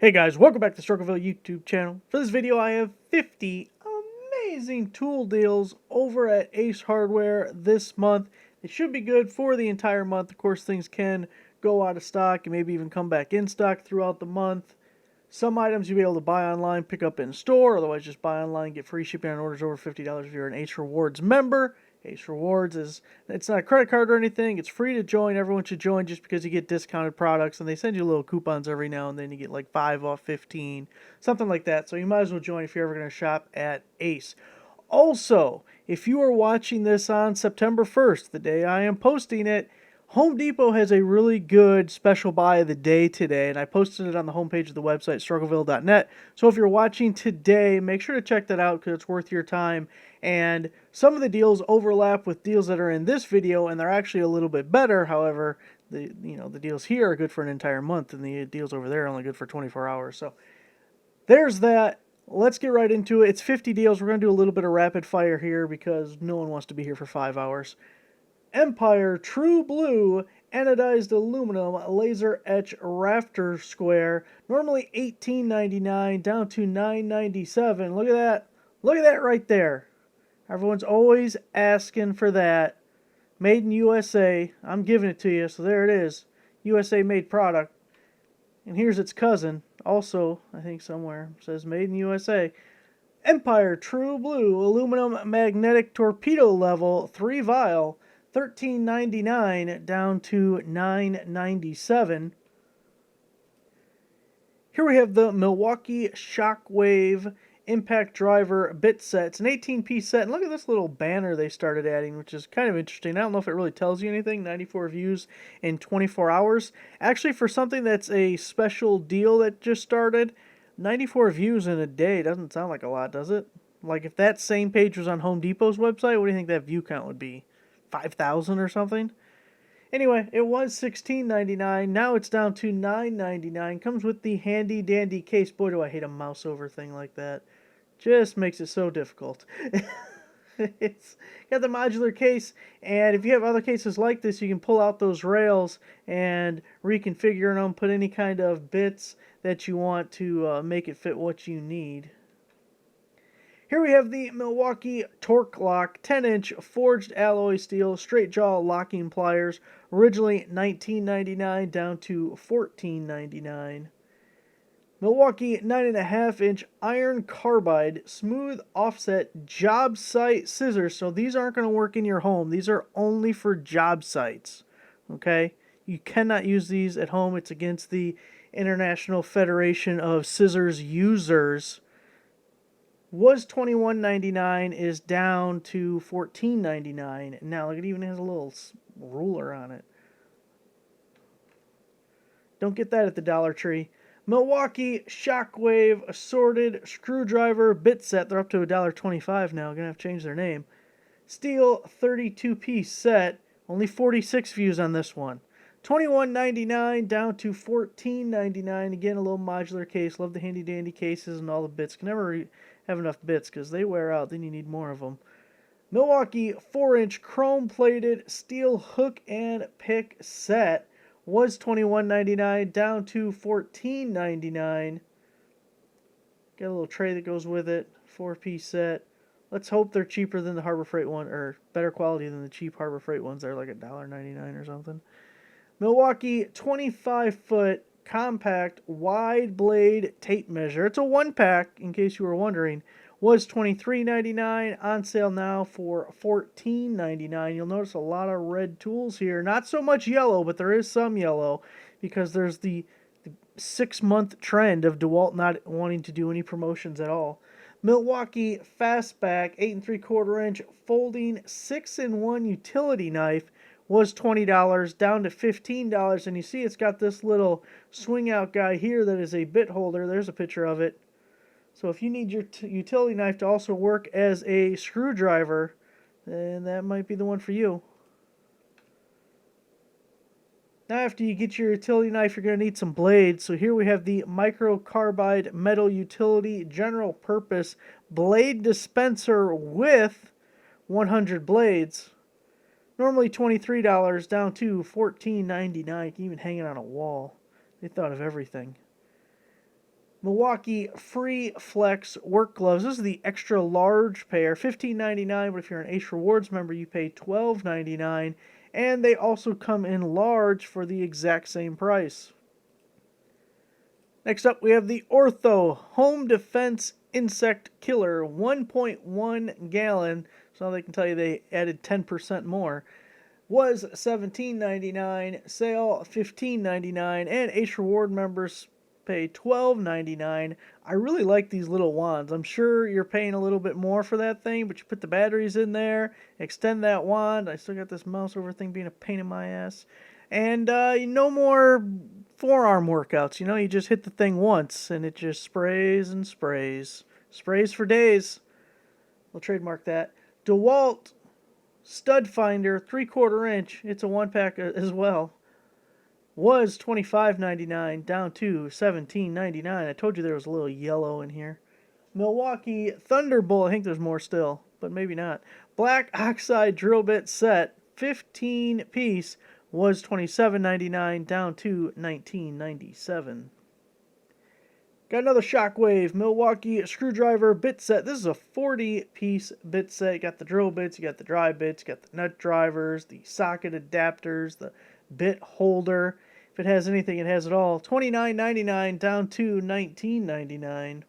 Hey guys, welcome back to the Shockwave YouTube channel. For this video I have 50 amazing tool deals over at Ace Hardware this month. It should be good for the entire month. Of course, things can go out of stock and maybe even come back in stock throughout the month. Some items you'll be able to buy online, pick up in store, otherwise just buy online, get free shipping on orders over $50 if you're an Ace Rewards member. Ace Rewards it's not a credit card or anything. It's free to join. Everyone should join just because you get discounted products, and they send you little coupons every now and then. You get like 5 off 15, something like that. So you might as well join if you're ever going to shop at Ace. Also, if you are watching this on September 1st, the day I am posting it, Home Depot has a really good special buy of the day today, and I posted it on the homepage of the website, struggleville.net. So if you're watching today, make sure to check that out because it's worth your time. And some of the deals overlap with deals that are in this video, and they're actually a little bit better. However, the deals here are good for an entire month, and the deals over there are only good for 24 hours. So there's that. Let's get right into it. It's 50 deals. We're going to do a little bit of rapid fire here because no one wants to be here for 5 hours. Empire True Blue Anodized Aluminum Laser Etch Rafter Square. Normally $18.99 down to $9.97. Look at that. Look at that right there. Everyone's always asking for that. Made in USA. I'm giving it to you, so there it is. USA made product. And here's its cousin. Also, I think somewhere it says made in USA. Empire True Blue Aluminum Magnetic Torpedo Level 3 Vial. $13.99 down to $9.97. Here we have the Milwaukee Shockwave Impact Driver bit set. It's an 18-piece set, and look at this little banner they started adding, which is kind of interesting. I don't know if it really tells you anything. 94 views in 24 hours. Actually, for something that's a special deal that just started, 94 views in a day doesn't sound like a lot, does it? Like if that same page was on Home Depot's website, what do you think that view count would be? 5,000 or something? Anyway, it was $16.99. Now it's down to $9.99. Comes with the handy dandy case. Boy, do I hate a mouse over thing like that. Just makes it so difficult. It's got the modular case, and if you have other cases like this, you can pull out those rails and reconfigure them, put any kind of bits that you want to make it fit what you need. Here we have the Milwaukee Torque Lock 10-inch forged alloy steel straight jaw locking pliers. Originally $19.99 down to $14.99. Milwaukee 9.5-inch iron carbide smooth offset job site scissors. So these aren't going to work in your home. These are only for job sites. Okay? You cannot use these at home. It's against the International Federation of Scissors Users. Was $21.99, is down to $14.99. Now, look, it even has a little ruler on it. Don't get that at the Dollar Tree. Milwaukee Shockwave Assorted Screwdriver Bit Set. They're up to $1.25 now. Gonna have to change their name. Steel 32-piece set. Only 46 views on this one. $21.99 down to $14.99. Again, a little modular case. Love the handy dandy cases and all the bits. Can never have enough bits because they wear out. Then you need more of them. Milwaukee 4-inch chrome-plated steel hook and pick set was $21.99 down to $14.99. Got a little tray that goes with it. 4-piece set. Let's hope they're cheaper than the Harbor Freight one, or better quality than the cheap Harbor Freight ones. They're like $1.99 or something. Milwaukee 25-foot compact wide blade tape measure. It's a 1-pack, in case you were wondering. Was $23.99, on sale now for $14.99. You'll notice a lot of red tools here. Not so much yellow, but there is some yellow because there's the 6-month trend of Dewalt not wanting to do any promotions at all. Milwaukee Fastback 8 3/4 inch folding 6-in-1 utility knife was $20 down to $15, and you see it's got this little swing out guy here that is a bit holder. There's a picture of it. So if you need your utility knife to also work as a screwdriver, then that might be the one for you. Now after you get your utility knife, you're going to need some blades. So here we have the Micro Carbide Metal Utility General Purpose Blade Dispenser with 100 blades. Normally $23 down to $14.99. You can even hang it on a wall. They thought of everything. Milwaukee Free Flex work gloves. This is the extra large pair, $15.99, but if you're an Ace Rewards member, you pay $12.99, and they also come in large for the exact same price. Next up, we have the Ortho Home Defense Insect Killer, 1.1 gallon. So now they can tell you they added 10% more. Was $17.99, sale $15.99, and Ace Reward members pay $12.99. I really like these little wands. I'm sure you're paying a little bit more for that thing, but you put the batteries in there, extend that wand. I still got this mouse over thing being a pain in my ass. And no more forearm workouts. You know, you just hit the thing once, and it just sprays and sprays. Sprays for days. We'll trademark that. Dewalt Stud Finder, 3/4 inch. It's a one pack as well. Was $25.99, down to $17.99. I told you there was a little yellow in here. Milwaukee Thunderbolt. I think there's more still, but maybe not. Black Oxide Drill Bit Set, 15 piece. Was $27.99, down to $19.97. Got another Shockwave Milwaukee Screwdriver Bit Set. This is a 40-piece bit set. You got the drill bits, you got the dry bits, you got the nut drivers, the socket adapters, the bit holder. If it has anything, it has it all. $29.99 down to $19.99.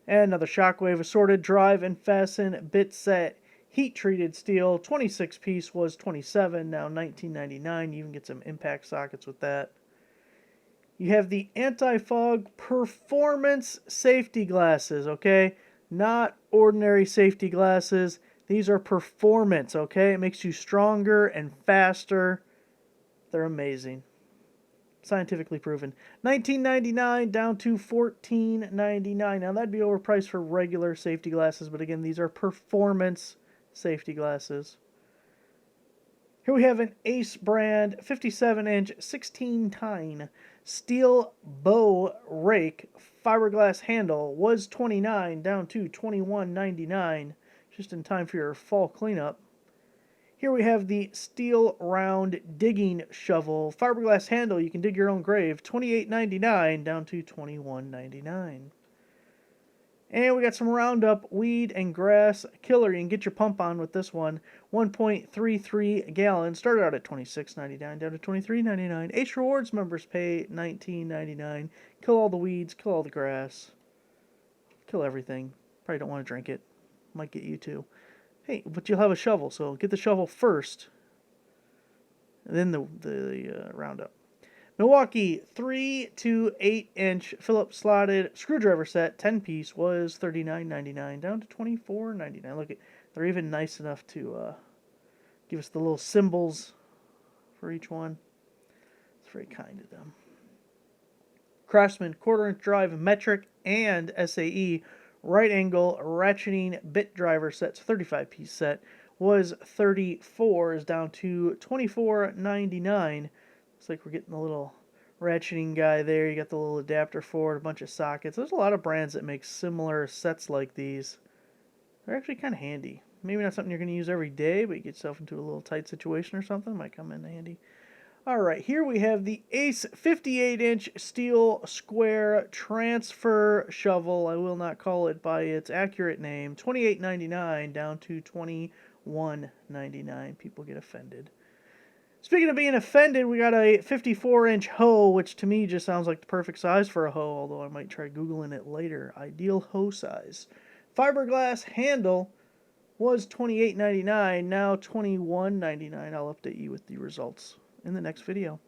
And another Shockwave Assorted Drive and Fasten Bit Set. Heat-treated steel, 26-piece was $27, now $19.99. You even get some impact sockets with that. You have the anti-fog performance safety glasses, okay? Not ordinary safety glasses. These are performance, okay? It makes you stronger and faster. They're amazing. Scientifically proven. $19.99 down to $14.99. Now, that'd be overpriced for regular safety glasses, but again, these are performance safety glasses. Here we have an Ace brand 57-inch 16-tine steel bow rake fiberglass handle. Was $29 down to $21.99, just in time for your fall cleanup. Here we have the steel round digging shovel fiberglass handle. You can dig your own grave. $28.99 down to $21.99. And we got some Roundup weed and grass killer. You can get your pump on with this one. 1.33 gallons. Started out at $26.99 down to $23.99. Ace Rewards members pay $19.99. Kill all the weeds, kill all the grass, kill everything. Probably don't want to drink it. Might get you too. Hey, but you'll have a shovel, so get the shovel first, and then the Roundup. Milwaukee 3 to 8 inch Phillips slotted screwdriver set, 10 piece, was $39.99 down to $24.99. Look, they're even nice enough to give us the little symbols for each one. It's very kind of them. Craftsman 1/4 inch drive metric and SAE right angle ratcheting bit driver sets, 35 piece set, was $34, is down to $24.99. Looks like we're getting a little ratcheting guy there. You got the little adapter for it, a bunch of sockets. There's a lot of brands that make similar sets like these. They're actually kind of handy. Maybe not something you're going to use every day, but you get yourself into a little tight situation or something. Might come in handy. Alright, here we have the Ace 58-inch steel square transfer shovel. I will not call it by its accurate name. $28.99 down to $21.99. People get offended. Speaking of being offended, we got a 54-inch hoe, which to me just sounds like the perfect size for a hoe, although I might try Googling it later. Ideal hoe size. Fiberglass handle was $28.99, now $21.99. I'll update you with the results in the next video.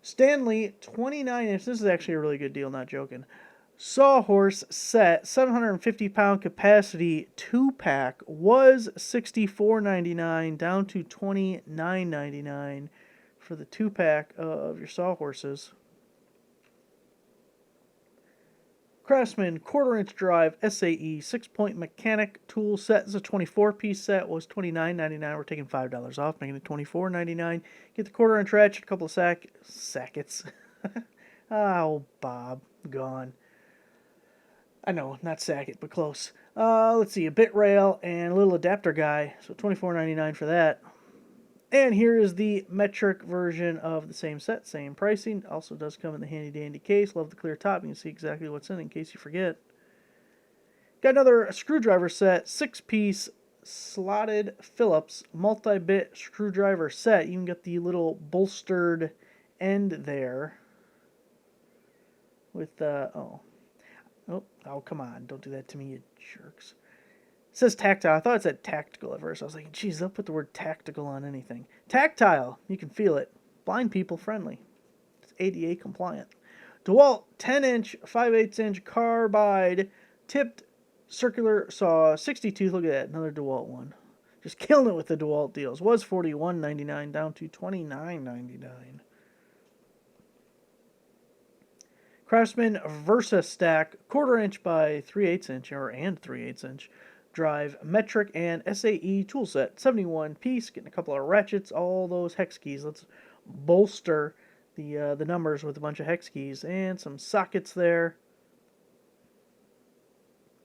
Stanley 29-inch. This is actually a really good deal, not joking. Sawhorse set, 750-pound capacity 2-pack, was $64.99 down to $29.99 for the 2-pack of your sawhorses. Craftsman 1/4 inch drive SAE 6-point mechanic tool set. This is a 24-piece set. Was $29.99. We're taking $5 off, making it $24.99. Get the 1/4 inch ratchet, a couple of sackets. Oh, Bob, gone. I know, not sacket, but close. Let's see, a bit rail and a little adapter guy. So $24.99 for that. And here is the metric version of the same set, same pricing. Also does come in the handy dandy case. Love the clear top. You can see exactly what's in case you forget. Got another screwdriver set, 6-piece slotted Phillips multi-bit screwdriver set. You even got the little bolstered end there. With oh, come on, don't do that to me, you jerks. It says tactile. I thought it said tactical at first. I was like, geez, they'll put the word tactical on anything. Tactile. You can feel it. Blind people friendly. It's ADA compliant. Dewalt 10-inch, 5/8-inch carbide tipped circular saw, 60 tooth. Look at that. Another Dewalt one. Just killing it with the Dewalt deals. Was $41.99 down to $29.99. Craftsman Versa Stack, 1/4 inch by 3/8 inch, and 3/8 inch drive, metric and SAE tool set, 71 piece, getting a couple of ratchets, all those hex keys. Let's bolster the numbers with a bunch of hex keys and some sockets there.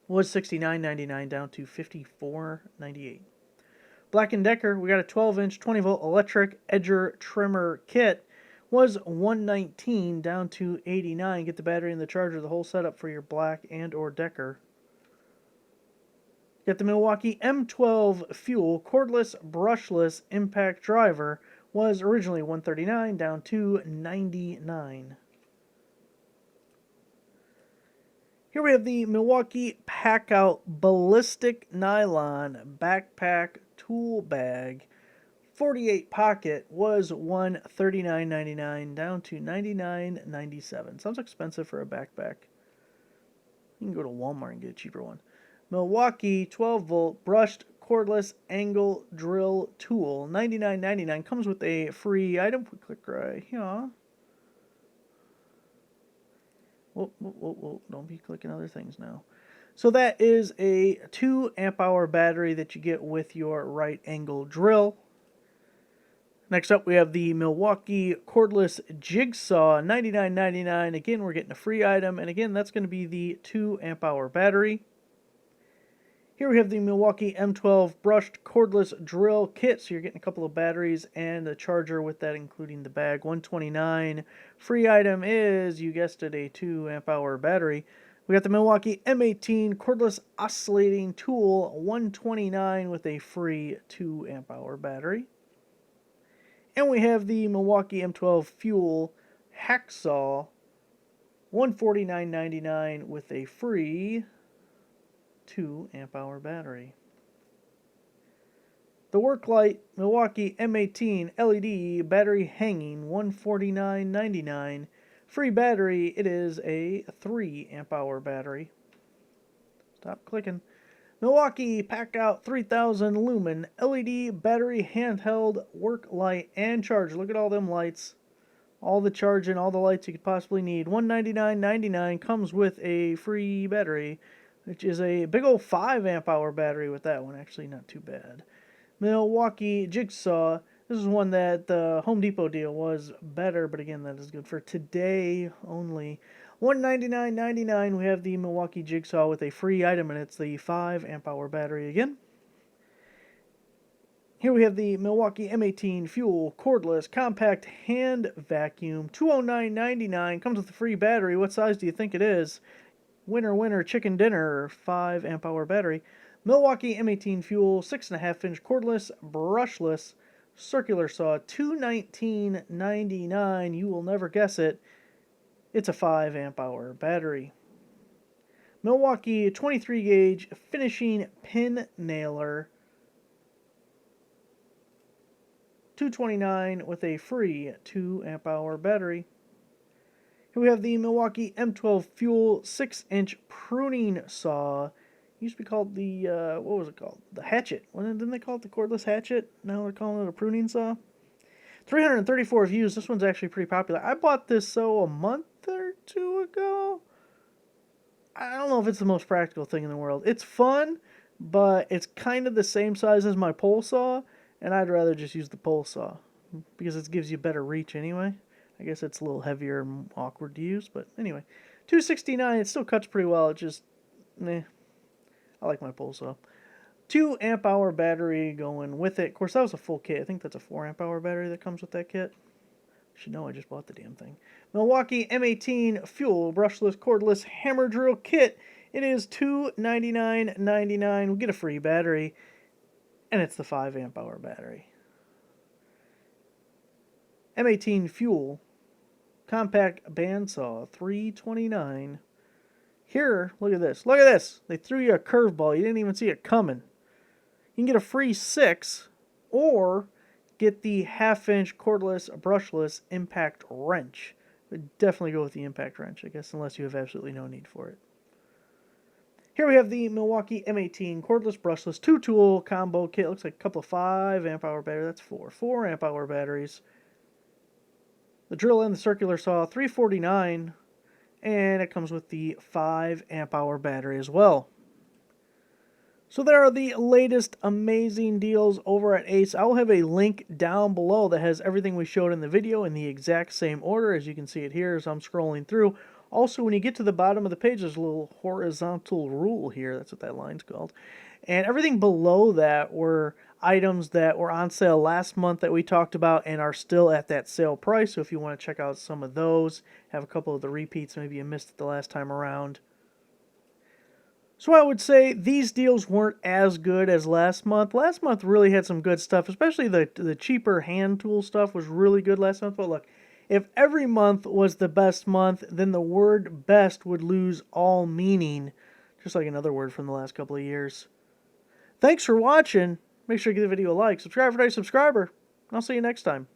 Was $69.99 down to $54.98. Black & Decker, we got a 12-inch 20-volt electric edger trimmer kit. Was $119 down to $89. Get the battery and the charger, the whole setup for your Black and or Decker. Got the Milwaukee M12 Fuel cordless brushless impact driver. Was originally $139 down to $99. Here we have the Milwaukee Packout Ballistic Nylon Backpack Tool Bag. 48 pocket. Was $139.99 down to $99.97. Sounds expensive for a backpack. You can go to Walmart and get a cheaper one. Milwaukee 12-volt brushed cordless angle drill tool. $99.99. Comes with a free item. We click right here. Whoa. Don't be clicking other things now. So that is a 2 amp hour battery that you get with your right angle drill. Next up, we have the Milwaukee Cordless Jigsaw, $99.99. Again, we're getting a free item, and again, that's going to be the 2 amp hour battery. Here we have the Milwaukee M12 brushed cordless drill kit, so you're getting a couple of batteries and a charger with that, including the bag. $129. Free item is, you guessed it, a 2 amp hour battery. We got the Milwaukee M18 cordless oscillating tool, $129 with a free 2 amp hour battery. And we have the Milwaukee M12 Fuel Hacksaw, $149.99 with a free 2 amp hour battery. The Worklight Milwaukee M18 LED battery hanging, $149.99. Free battery, it is a 3 amp hour battery. Stop clicking. Milwaukee Packout 3000 lumen LED battery handheld work light and charger. Look at all them lights. All the charging, all the lights you could possibly need. $199.99 comes with a free battery, which is a big old 5 amp hour battery with that one. Actually, not too bad. Milwaukee Jigsaw. This is one that the Home Depot deal was better, but again, that is good for today only. $199.99. We have the Milwaukee Jigsaw with a free item, and it's the 5 amp hour battery again. Here we have the Milwaukee M18 Fuel cordless compact hand vacuum, $209.99. Comes with a free battery. What size do you think it is? Winner, chicken dinner, 5 amp hour battery. Milwaukee M18 Fuel 6.5-inch cordless brushless circular saw, $219.99. You will never guess it. It's a 5 amp hour battery. Milwaukee 23 gauge finishing pin nailer, $229 with a free 2 amp hour battery. Here we have the Milwaukee M12 Fuel 6-inch pruning saw. It used to be called the, what was it called? The hatchet. Didn't they call it the cordless hatchet? Now they're calling it a pruning saw. 334 views. This one's actually pretty popular. I bought this a month or two ago. I don't know if it's the most practical thing in the world. It's fun, but it's kind of the same size as my pole saw, and I'd rather just use the pole saw because it gives you better reach anyway. I guess it's a little heavier and awkward to use, but anyway. $269. It still cuts pretty well. It just, I like my pole saw. 2 amp hour battery going with it. Of course, that was a full kit. I think that's a 4 amp hour battery that comes with that kit. Should know, I just bought the damn thing. Milwaukee M18 fuel brushless cordless hammer drill kit. It is $299.99. We get a free battery, and it's the 5 amp hour battery. M18 fuel compact bandsaw, $329. Here, look at this. Look at this. They threw you a curveball. You didn't even see it coming. You can get a free 6, or get the 1/2-inch cordless brushless impact wrench. Would definitely go with the impact wrench, I guess, unless you have absolutely no need for it. Here we have the Milwaukee M18 cordless brushless 2-tool combo kit. Looks like a couple of 5 amp hour batteries. That's 4 amp hour batteries. The drill and the circular saw, $349, and it comes with the 5 amp hour battery as well. So there are the latest amazing deals over at Ace. I will have a link down below that has everything we showed in the video in the exact same order, as you can see it here as I'm scrolling through. Also, when you get to the bottom of the page, there's a little horizontal rule here. That's what that line's called. And everything below that were items that were on sale last month that we talked about and are still at that sale price. So if you want to check out some of those, have a couple of the repeats maybe you missed it the last time around. So I would say these deals weren't as good as last month. Last month really had some good stuff, especially the cheaper hand tool stuff was really good last month. But look, if every month was the best month, then the word best would lose all meaning, just like another word from the last couple of years. Thanks for watching. Make sure to give the video a like, subscribe for a subscriber, and I'll see you next time.